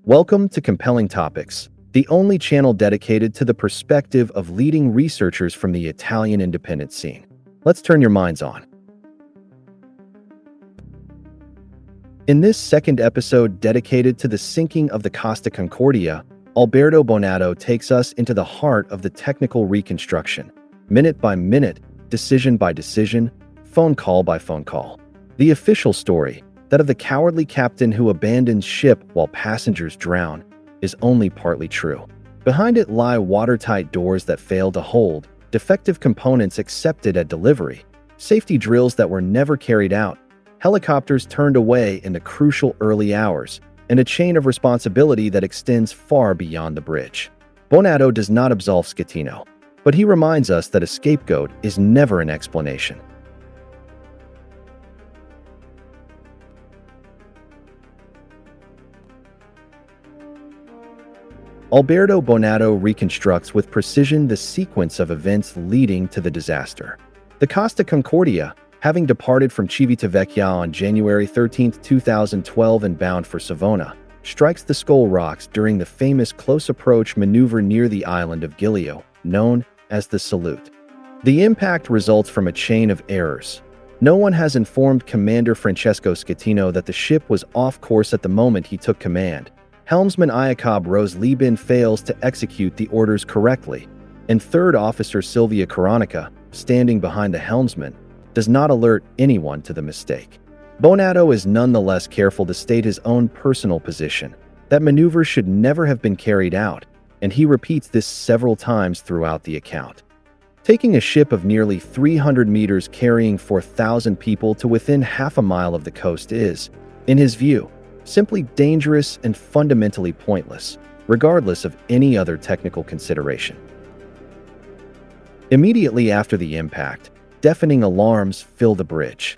Welcome to Compelling Topics, the only channel dedicated to the perspective of leading researchers from the Italian independent scene. Let's turn your minds on. In this second episode dedicated to the sinking of the Costa Concordia, Alberto Bonato takes us into the heart of the technical reconstruction, minute by minute, decision by decision, phone call by phone call. The official story, that of the cowardly captain who abandons ship while passengers drown, is only partly true. Behind it lie watertight doors that fail to hold, defective components accepted at delivery, safety drills that were never carried out, helicopters turned away in the crucial early hours, and a chain of responsibility that extends far beyond the bridge. Bonato does not absolve Schettino, but he reminds us that a scapegoat is never an explanation. Alberto Bonato reconstructs with precision the sequence of events leading to the disaster. The Costa Concordia, having departed from Civitavecchia on January 13, 2012 and bound for Savona, strikes the Scole rocks during the famous close approach maneuver near the island of Giglio, known as the Salute. The impact results from a chain of errors. No one has informed Commander Francesco Schettino that the ship was off course at the moment he took command. Helmsman Iacob Rose Liebin fails to execute the orders correctly, and Third Officer Silvia Coronica, standing behind the helmsman, does not alert anyone to the mistake. Bonato is nonetheless careful to state his own personal position, that maneuver should never have been carried out, and he repeats this several times throughout the account. Taking a ship of nearly 300 meters carrying 4,000 people to within half a mile of the coast is, in his view, simply dangerous and fundamentally pointless, regardless of any other technical consideration. Immediately after the impact, deafening alarms fill the bridge.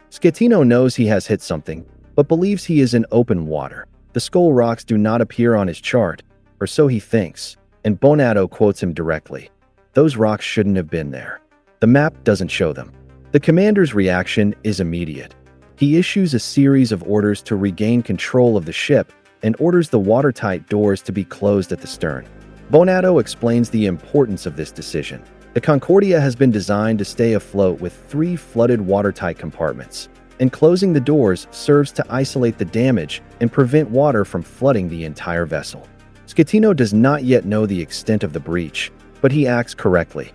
Schettino knows he has hit something, but believes he is in open water. The Scole rocks do not appear on his chart, or so he thinks, and Bonato quotes him directly. "Those rocks shouldn't have been there. The map doesn't show them." The commander's reaction is immediate. He issues a series of orders to regain control of the ship and orders the watertight doors to be closed at the stern. Bonato explains the importance of this decision. The Concordia has been designed to stay afloat with 3 flooded watertight compartments, and closing the doors serves to isolate the damage and prevent water from flooding the entire vessel. Schettino does not yet know the extent of the breach, but he acts correctly.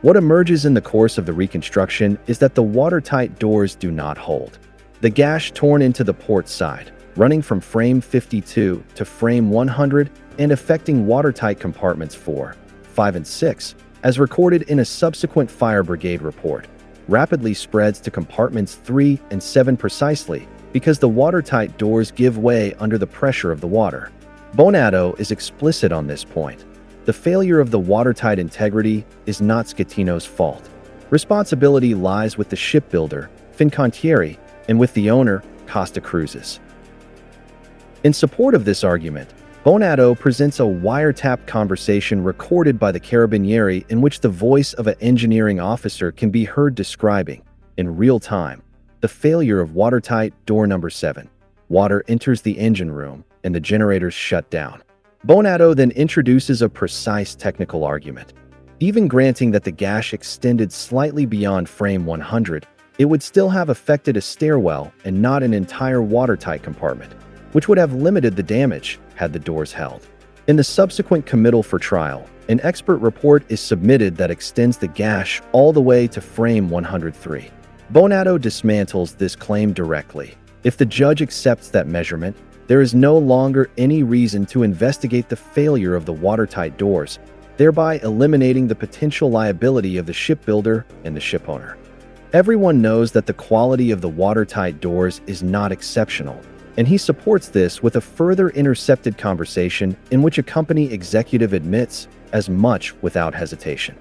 What emerges in the course of the reconstruction is that the watertight doors do not hold. The gash torn into the port side, running from frame 52 to frame 100 and affecting watertight compartments 4, 5, and 6, as recorded in a subsequent fire brigade report, rapidly spreads to compartments 3 and 7 precisely because the watertight doors give way under the pressure of the water. Bonato is explicit on this point. The failure of the watertight integrity is not Schettino's fault. Responsibility lies with the shipbuilder, Fincantieri, and with the owner, Costa Cruises. In support of this argument, Bonato presents a wiretapped conversation recorded by the Carabinieri in which the voice of an engineering officer can be heard describing, in real time, the failure of watertight door number 7. Water enters the engine room, and the generators shut down. Bonato then introduces a precise technical argument. Even granting that the gash extended slightly beyond frame 100, it would still have affected a stairwell and not an entire watertight compartment, which would have limited the damage had the doors held. In the subsequent committal for trial, an expert report is submitted that extends the gash all the way to frame 103. Bonato dismantles this claim directly. If the judge accepts that measurement, there is no longer any reason to investigate the failure of the watertight doors, thereby eliminating the potential liability of the shipbuilder and the shipowner. Everyone knows that the quality of the watertight doors is not exceptional, and he supports this with a further intercepted conversation in which a company executive admits as much without hesitation.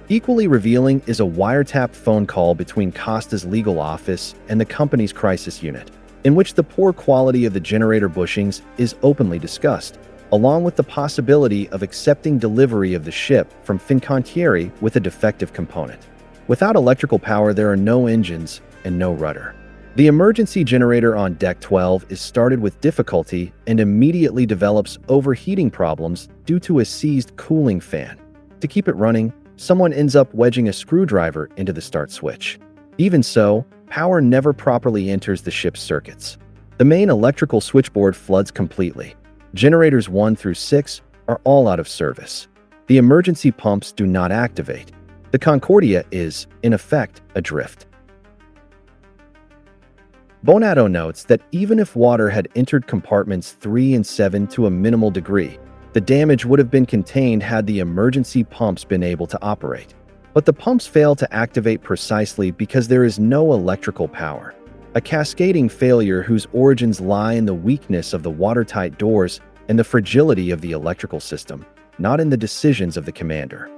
Equally revealing is a wiretapped phone call between Costa's legal office and the company's crisis unit, in which the poor quality of the generator bushings is openly discussed, along with the possibility of accepting delivery of the ship from Fincantieri with a defective component. Without electrical power, there are no engines and no rudder. The emergency generator on deck 12 is started with difficulty and immediately develops overheating problems due to a seized cooling fan. To keep it running, someone ends up wedging a screwdriver into the start switch. Even so, power never properly enters the ship's circuits. The main electrical switchboard floods completely. Generators 1 through 6 are all out of service. The emergency pumps do not activate. The Concordia is, in effect, adrift. Bonato notes that even if water had entered compartments 3 and 7 to a minimal degree, the damage would have been contained had the emergency pumps been able to operate. But the pumps fail to activate precisely because there is no electrical power. A cascading failure whose origins lie in the weakness of the watertight doors and the fragility of the electrical system, not in the decisions of the commander.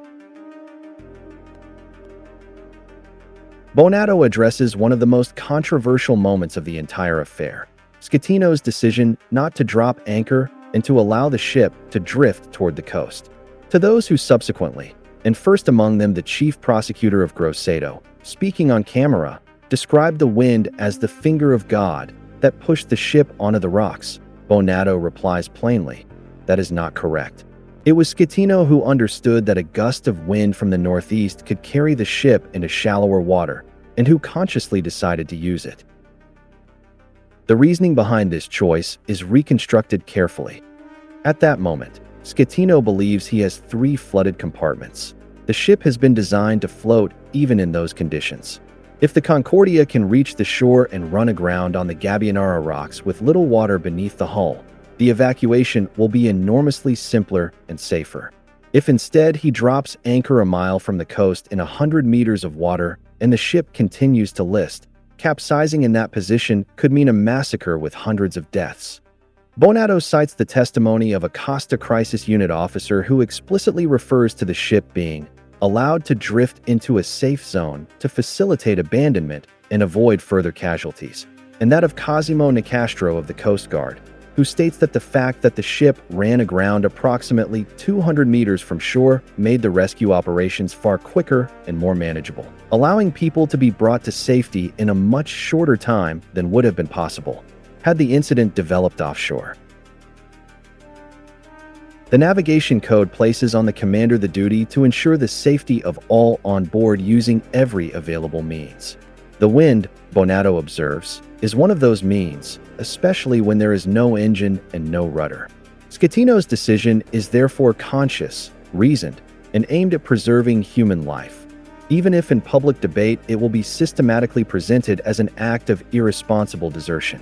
Bonato addresses one of the most controversial moments of the entire affair: Schettino's decision not to drop anchor and to allow the ship to drift toward the coast. To those who subsequently, and first among them the chief prosecutor of Grosseto, speaking on camera, described the wind as the finger of God that pushed the ship onto the rocks, Bonato replies plainly, that is not correct. It was Schettino who understood that a gust of wind from the northeast could carry the ship into shallower water, and who consciously decided to use it. The reasoning behind this choice is reconstructed carefully. At that moment, Schettino believes he has 3 flooded compartments. The ship has been designed to float even in those conditions. If the Concordia can reach the shore and run aground on the Gabbianara rocks with little water beneath the hull, the evacuation will be enormously simpler and safer. If instead he drops anchor a mile from the coast in 100 meters of water and the ship continues to list, capsizing in that position could mean a massacre with hundreds of deaths. Bonato cites the testimony of a Costa Crisis Unit officer who explicitly refers to the ship being allowed to drift into a safe zone to facilitate abandonment and avoid further casualties, and that of Cosimo Nicastro of the Coast Guard, who states that the fact that the ship ran aground approximately 200 meters from shore made the rescue operations far quicker and more manageable, allowing people to be brought to safety in a much shorter time than would have been possible had the incident developed offshore. The navigation code places on the commander the duty to ensure the safety of all on board using every available means. The wind, Bonato observes, is one of those means, especially when there is no engine and no rudder. Schettino's decision is therefore conscious, reasoned, and aimed at preserving human life. Even if in public debate it will be systematically presented as an act of irresponsible desertion.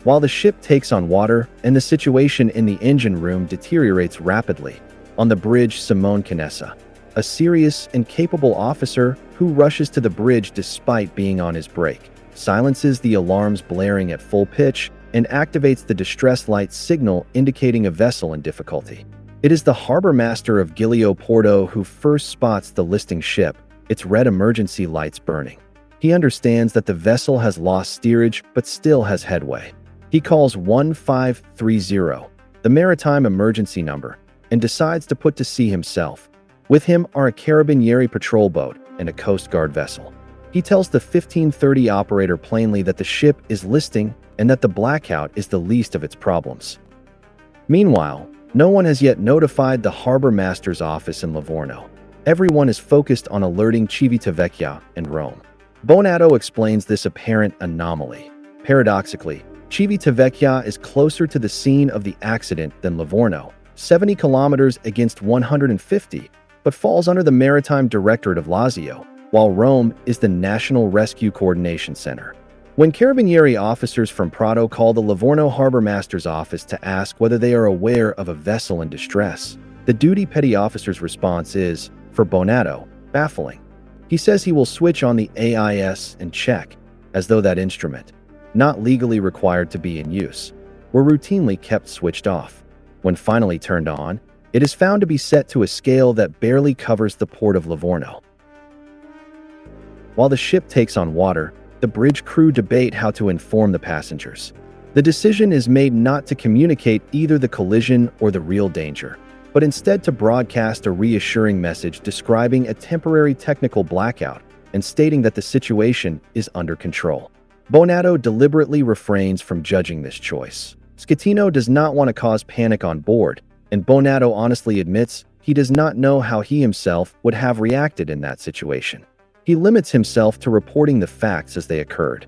While the ship takes on water and the situation in the engine room deteriorates rapidly, on the bridge Simone Canessa, a serious and capable officer who rushes to the bridge despite being on his break, silences the alarms blaring at full pitch, and activates the distress light signal indicating a vessel in difficulty. It is the harbor master of Giglio Porto who first spots the listing ship, its red emergency lights burning. He understands that the vessel has lost steerage but still has headway. He calls 1530, the maritime emergency number, and decides to put to sea himself. With him are a Carabinieri patrol boat and a Coast Guard vessel. He tells the 1530 operator plainly that the ship is listing and that the blackout is the least of its problems. Meanwhile, no one has yet notified the harbor master's office in Livorno. Everyone is focused on alerting Civitavecchia and Rome. Bonato explains this apparent anomaly. Paradoxically, Civitavecchia is closer to the scene of the accident than Livorno, 70 kilometers against 150, but falls under the Maritime Directorate of Lazio, while Rome is the National Rescue Coordination Center. When Carabinieri officers from Prato call the Livorno harbor master's office to ask whether they are aware of a vessel in distress, the duty petty officer's response is, for Bonato, baffling. He says he will switch on the AIS and check, as though that instrument, not legally required to be in use, were routinely kept switched off. When finally turned on, it is found to be set to a scale that barely covers the port of Livorno. While the ship takes on water, the bridge crew debate how to inform the passengers. The decision is made not to communicate either the collision or the real danger, but instead to broadcast a reassuring message describing a temporary technical blackout and stating that the situation is under control. Bonato deliberately refrains from judging this choice. Schettino does not want to cause panic on board, and Bonato honestly admits he does not know how he himself would have reacted in that situation. He limits himself to reporting the facts as they occurred.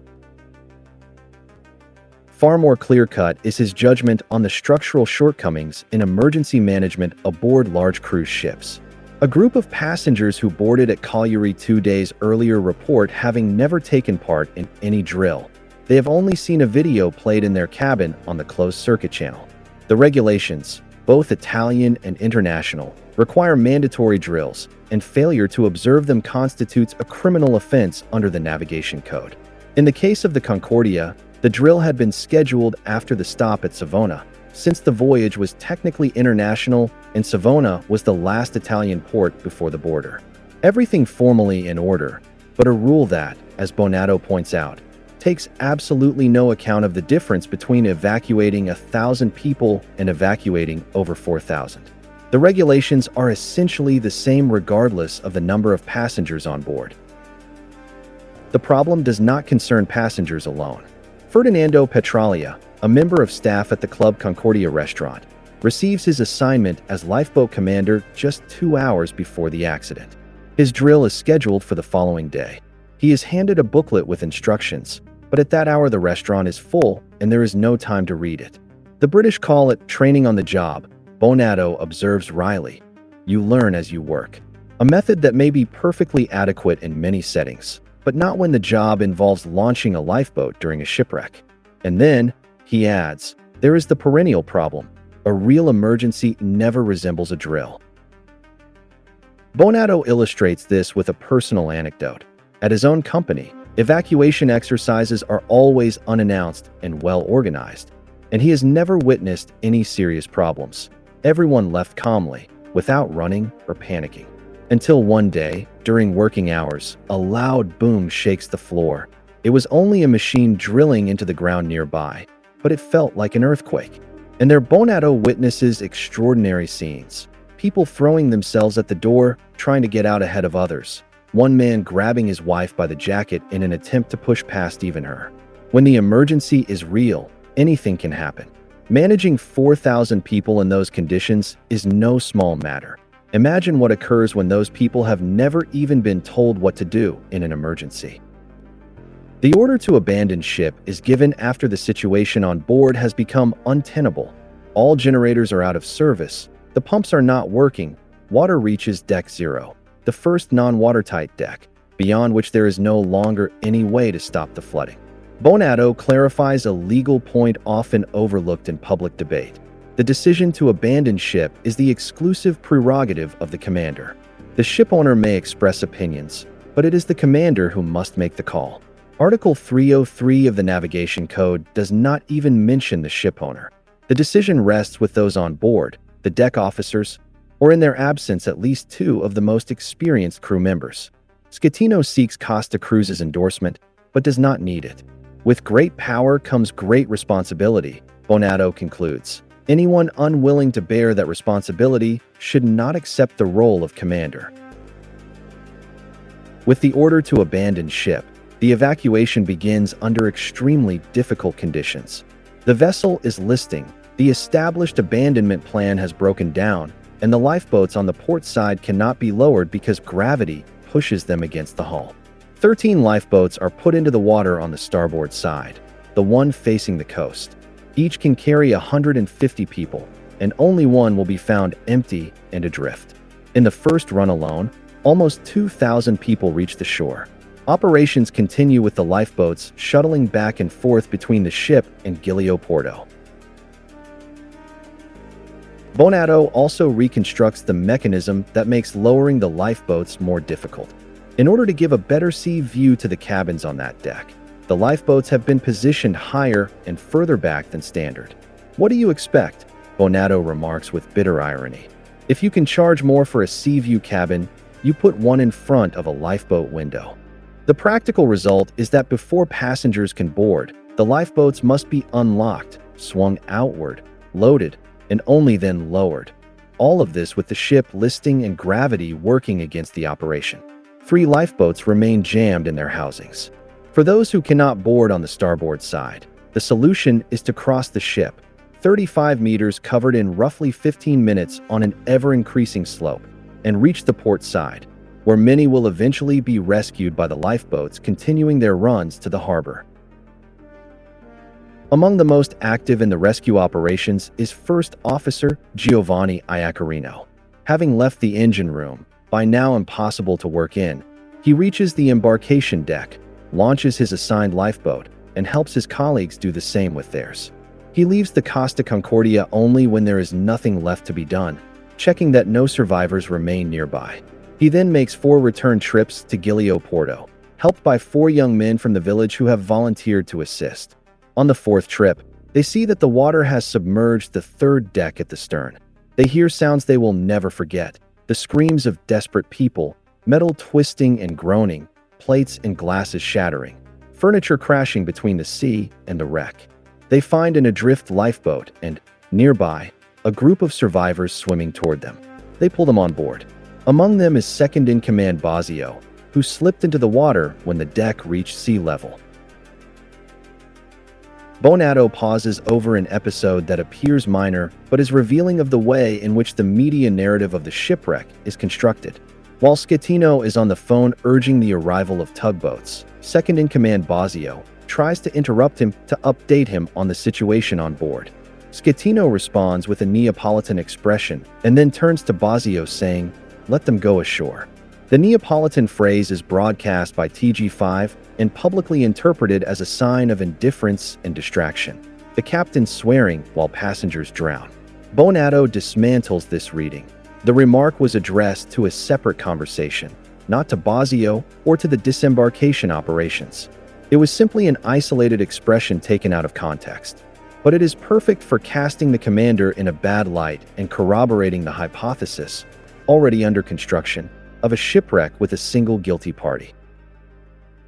Far more clear-cut is his judgment on the structural shortcomings in emergency management aboard large cruise ships. A group of passengers who boarded at Cagliari 2 days earlier report having never taken part in any drill. They have only seen a video played in their cabin on the closed-circuit channel. The regulations, both Italian and international, require mandatory drills, and failure to observe them constitutes a criminal offense under the navigation code. In the case of the Concordia, the drill had been scheduled after the stop at Savona, since the voyage was technically international and Savona was the last Italian port before the border. Everything formally in order, but a rule that, as Bonato points out, takes absolutely no account of the difference between evacuating 1,000 people and evacuating over 4,000. The regulations are essentially the same regardless of the number of passengers on board. The problem does not concern passengers alone. Ferdinando Petralia, a member of staff at the Club Concordia restaurant, receives his assignment as lifeboat commander just 2 hours before the accident. His drill is scheduled for the following day. He is handed a booklet with instructions, but at that hour the restaurant is full and there is no time to read it. The British call it training on the job. Bonato observes wryly, "You learn as you work." A method that may be perfectly adequate in many settings, but not when the job involves launching a lifeboat during a shipwreck. And then, he adds, there is the perennial problem. A real emergency never resembles a drill. Bonato illustrates this with a personal anecdote. At his own company, evacuation exercises are always unannounced and well organized, and he has never witnessed any serious problems. Everyone left calmly, without running or panicking. Until one day, during working hours, a loud boom shakes the floor. It was only a machine drilling into the ground nearby, but it felt like an earthquake. And there Bonato witnesses extraordinary scenes. People throwing themselves at the door, trying to get out ahead of others. One man grabbing his wife by the jacket in an attempt to push past even her. When the emergency is real, anything can happen. Managing 4,000 people in those conditions is no small matter. Imagine what occurs when those people have never even been told what to do in an emergency. The order to abandon ship is given after the situation on board has become untenable. All generators are out of service, the pumps are not working, water reaches deck 0, the first non-watertight deck, beyond which there is no longer any way to stop the flooding. Bonato clarifies a legal point often overlooked in public debate. The decision to abandon ship is the exclusive prerogative of the commander. The shipowner may express opinions, but it is the commander who must make the call. Article 303 of the Navigation Code does not even mention the shipowner. The decision rests with those on board, the deck officers, or in their absence at least 2 of the most experienced crew members. Schettino seeks Costa Cruise's endorsement, but does not need it. With great power comes great responsibility, Bonato concludes. Anyone unwilling to bear that responsibility should not accept the role of commander. With the order to abandon ship, the evacuation begins under extremely difficult conditions. The vessel is listing, the established abandonment plan has broken down, and the lifeboats on the port side cannot be lowered because gravity pushes them against the hull. 13 lifeboats are put into the water on the starboard side, the one facing the coast. Each can carry 150 people, and only one will be found empty and adrift. In the first run alone, almost 2,000 people reach the shore. Operations continue with the lifeboats shuttling back and forth between the ship and Giglio Porto. Bonato also reconstructs the mechanism that makes lowering the lifeboats more difficult. In order to give a better sea view to the cabins on that deck, the lifeboats have been positioned higher and further back than standard. "What do you expect?" Bonato remarks with bitter irony. "If you can charge more for a sea view cabin, you put one in front of a lifeboat window." The practical result is that before passengers can board, the lifeboats must be unlocked, swung outward, loaded, and only then lowered. All of this with the ship listing and gravity working against the operation. 3 lifeboats remain jammed in their housings. For those who cannot board on the starboard side, the solution is to cross the ship, 35 meters covered in roughly 15 minutes on an ever-increasing slope, and reach the port side, where many will eventually be rescued by the lifeboats continuing their runs to the harbor. Among the most active in the rescue operations is First Officer Giovanni Iacarino. Having left the engine room, by now impossible to work in, he reaches the embarkation deck, launches his assigned lifeboat, and helps his colleagues do the same with theirs. He leaves the Costa Concordia only when there is nothing left to be done, checking that no survivors remain nearby. He then makes 4 return trips to Giglio Porto, helped by 4 young men from the village who have volunteered to assist. On the 4th trip, they see that the water has submerged the 3rd deck at the stern. They hear sounds they will never forget, the screams of desperate people, metal twisting and groaning, plates and glasses shattering, furniture crashing between the sea and the wreck. They find an adrift lifeboat and, nearby, a group of survivors swimming toward them. They pull them on board. Among them is second-in-command Bazio, who slipped into the water when the deck reached sea level. Bonato pauses over an episode that appears minor but is revealing of the way in which the media narrative of the shipwreck is constructed. While Schettino is on the phone urging the arrival of tugboats, second-in-command Bazio tries to interrupt him to update him on the situation on board. Schettino responds with a Neapolitan expression and then turns to Bazio saying, "Let them go ashore." The Neapolitan phrase is broadcast by TG5 and publicly interpreted as a sign of indifference and distraction, the captain swearing while passengers drown. Bonato dismantles this reading. The remark was addressed to a separate conversation, not to Bazio or to the disembarkation operations. It was simply an isolated expression taken out of context. But it is perfect for casting the commander in a bad light and corroborating the hypothesis, already under construction, of a shipwreck with a single guilty party.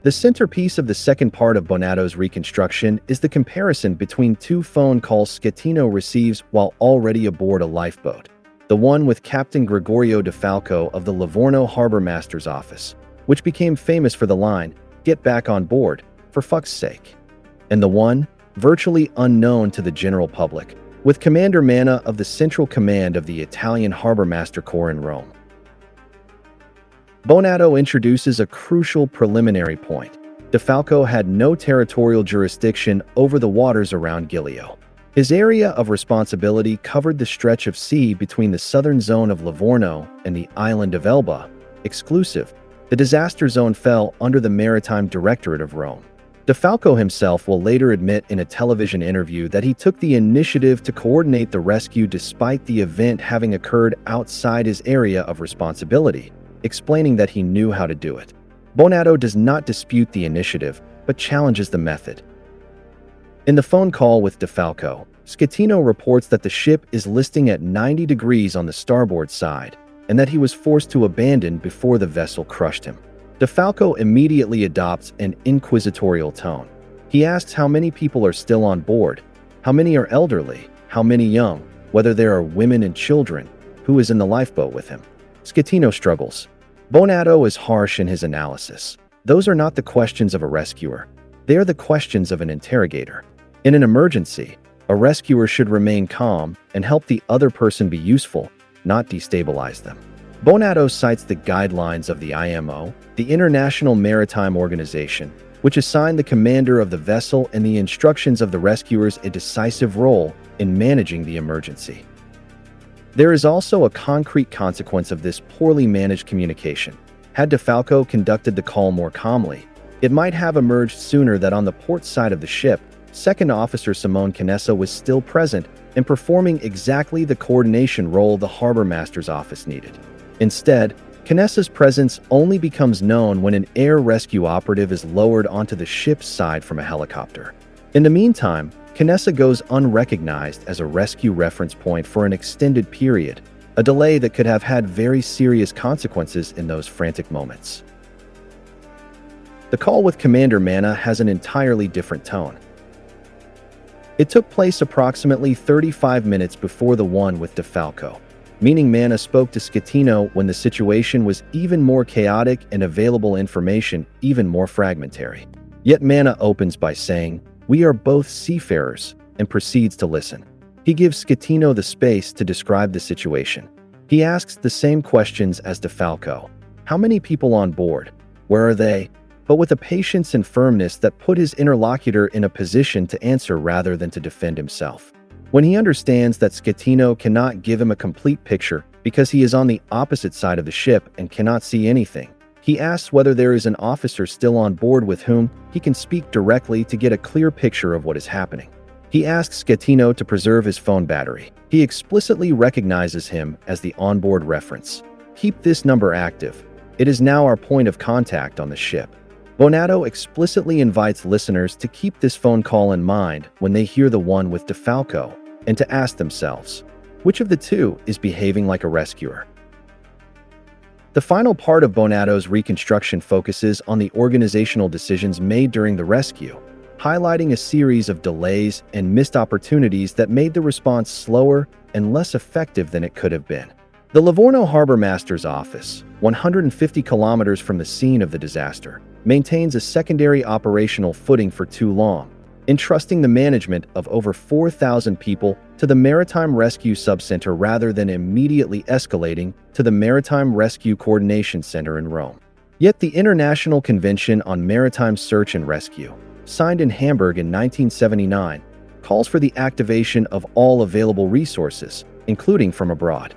The centerpiece of the second part of Bonato's reconstruction is the comparison between 2 phone calls Schettino receives while already aboard a lifeboat. The one with Captain Gregorio de Falco of the Livorno Harbor Master's office, which became famous for the line, "Get back on board, for fuck's sake." And the one, virtually unknown to the general public, with Commander Manna of the Central Command of the Italian Harbor Master Corps in Rome. Bonato introduces a crucial preliminary point. De Falco had no territorial jurisdiction over the waters around Giglio. His area of responsibility covered the stretch of sea between the southern zone of Livorno and the island of Elba, exclusive. The disaster zone fell under the Maritime Directorate of Rome. De Falco himself will later admit in a television interview that he took the initiative to coordinate the rescue despite the event having occurred outside his area of responsibility, explaining that he knew how to do it. Bonato does not dispute the initiative, but challenges the method. In the phone call with De Falco, Schettino reports that the ship is listing at 90 degrees on the starboard side, and that he was forced to abandon before the vessel crushed him. De Falco immediately adopts an inquisitorial tone. He asks how many people are still on board, how many are elderly, how many young, whether there are women and children, who is in the lifeboat with him. Schettino struggles. Bonato is harsh in his analysis. Those are not the questions of a rescuer. They are the questions of an interrogator. In an emergency, a rescuer should remain calm and help the other person be useful, not destabilize them. Bonato cites the guidelines of the IMO, the International Maritime Organization, which assigned the commander of the vessel and the instructions of the rescuers a decisive role in managing the emergency. There is also a concrete consequence of this poorly managed communication. Had Falco conducted the call more calmly, it might have emerged sooner that on the port side of the ship, Second Officer Simone Canessa was still present and performing exactly the coordination role the harbor master's office needed. Instead, Canessa's presence only becomes known when an air rescue operative is lowered onto the ship's side from a helicopter. In the meantime, Canessa goes unrecognized as a rescue reference point for an extended period, a delay that could have had very serious consequences in those frantic moments. The call with Commander Manna has an entirely different tone. It took place approximately 35 minutes before the one with Falco, meaning Manna spoke to Schettino when the situation was even more chaotic and available information even more fragmentary. Yet Manna opens by saying, "We are both seafarers," and proceeds to listen. He gives Schettino the space to describe the situation. He asks the same questions as Falco. How many people on board? Where are they? But with a patience and firmness that put his interlocutor in a position to answer rather than to defend himself. When he understands that Schettino cannot give him a complete picture because he is on the opposite side of the ship and cannot see anything, he asks whether there is an officer still on board with whom he can speak directly to get a clear picture of what is happening. He asks Schettino to preserve his phone battery. He explicitly recognizes him as the onboard reference. "Keep this number active. It is now our point of contact on the ship." Bonato explicitly invites listeners to keep this phone call in mind when they hear the one with Falco, and to ask themselves, which of the two is behaving like a rescuer? The final part of Bonato's reconstruction focuses on the organizational decisions made during the rescue, highlighting a series of delays and missed opportunities that made the response slower and less effective than it could have been. The Livorno Harbor Master's office, 150 kilometers from the scene of the disaster, maintains a secondary operational footing for too long, entrusting the management of over 4,000 people to the Maritime Rescue Subcenter rather than immediately escalating to the Maritime Rescue Coordination Center in Rome. Yet the International Convention on Maritime Search and Rescue, signed in Hamburg in 1979, calls for the activation of all available resources, including from abroad.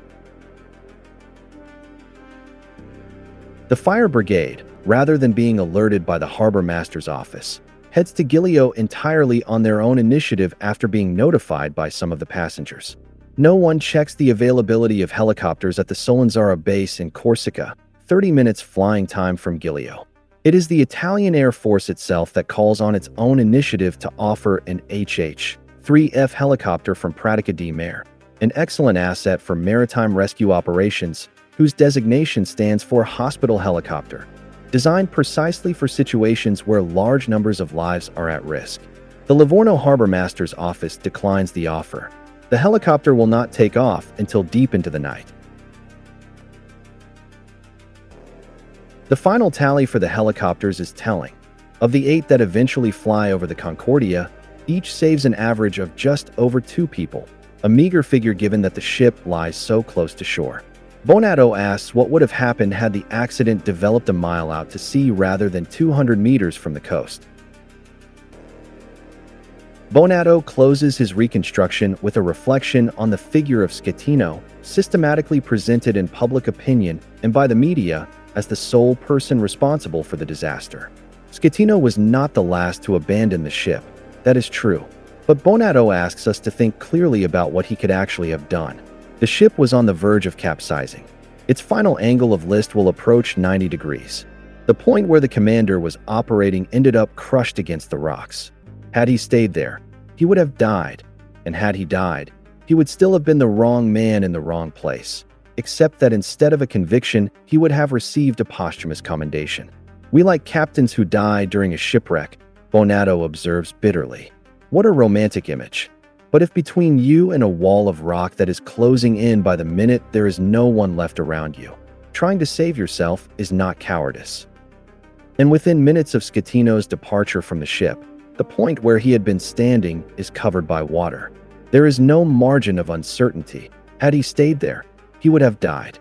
The fire brigade, rather than being alerted by the harbor master's office, heads to Giglio entirely on their own initiative after being notified by some of the passengers. No one checks the availability of helicopters at the Solenzara base in Corsica, 30 minutes flying time from Giglio. It is the Italian Air Force itself that calls on its own initiative to offer an HH-3F helicopter from Pratica di Mare, an excellent asset for maritime rescue operations, whose designation stands for hospital helicopter, designed precisely for situations where large numbers of lives are at risk. The Livorno Harbor Master's office declines the offer. The helicopter will not take off until deep into the night. The final tally for the helicopters is telling. Of the 8 that eventually fly over the Concordia, each saves an average of just over 2 people, a meager figure given that the ship lies so close to shore. Bonato asks what would have happened had the accident developed a mile out to sea rather than 200 meters from the coast. Bonato closes his reconstruction with a reflection on the figure of Schettino, systematically presented in public opinion and by the media as the sole person responsible for the disaster. Schettino was not the last to abandon the ship, that is true, but Bonato asks us to think clearly about what he could actually have done. The ship was on the verge of capsizing. Its final angle of list will approach 90 degrees. The point where the commander was operating ended up crushed against the rocks. Had he stayed there, he would have died, and had he died, he would still have been the wrong man in the wrong place, except that instead of a conviction, he would have received a posthumous commendation. We like captains who die during a shipwreck, Bonato observes bitterly. What a romantic image. But if between you and a wall of rock that is closing in by the minute, there is no one left around you, trying to save yourself is not cowardice. And within minutes of Schettino's departure from the ship, the point where he had been standing is covered by water. There is no margin of uncertainty. Had he stayed there, he would have died.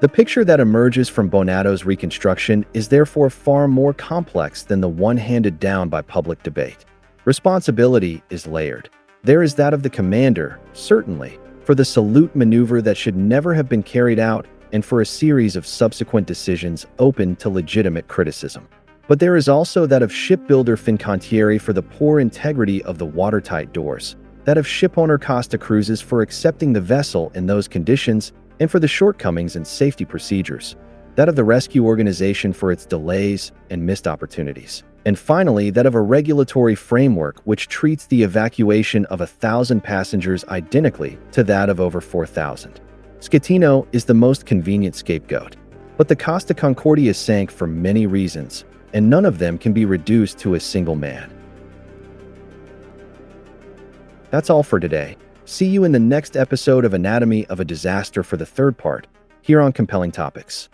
The picture that emerges from Bonato's reconstruction is therefore far more complex than the one handed down by public debate. Responsibility is layered. There is that of the commander, certainly, for the salute maneuver that should never have been carried out and for a series of subsequent decisions open to legitimate criticism. But there is also that of shipbuilder Fincantieri for the poor integrity of the watertight doors, that of shipowner Costa Cruises for accepting the vessel in those conditions and for the shortcomings in safety procedures, that of the rescue organization for its delays and missed opportunities, and finally that of a regulatory framework which treats the evacuation of 1,000 passengers identically to that of over 4,000. Schettino is the most convenient scapegoat, but the Costa Concordia sank for many reasons, and none of them can be reduced to a single man. That's all for today. See you in the next episode of Anatomy of a Disaster for the third part, here on Compelling Topics.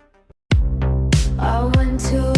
I went to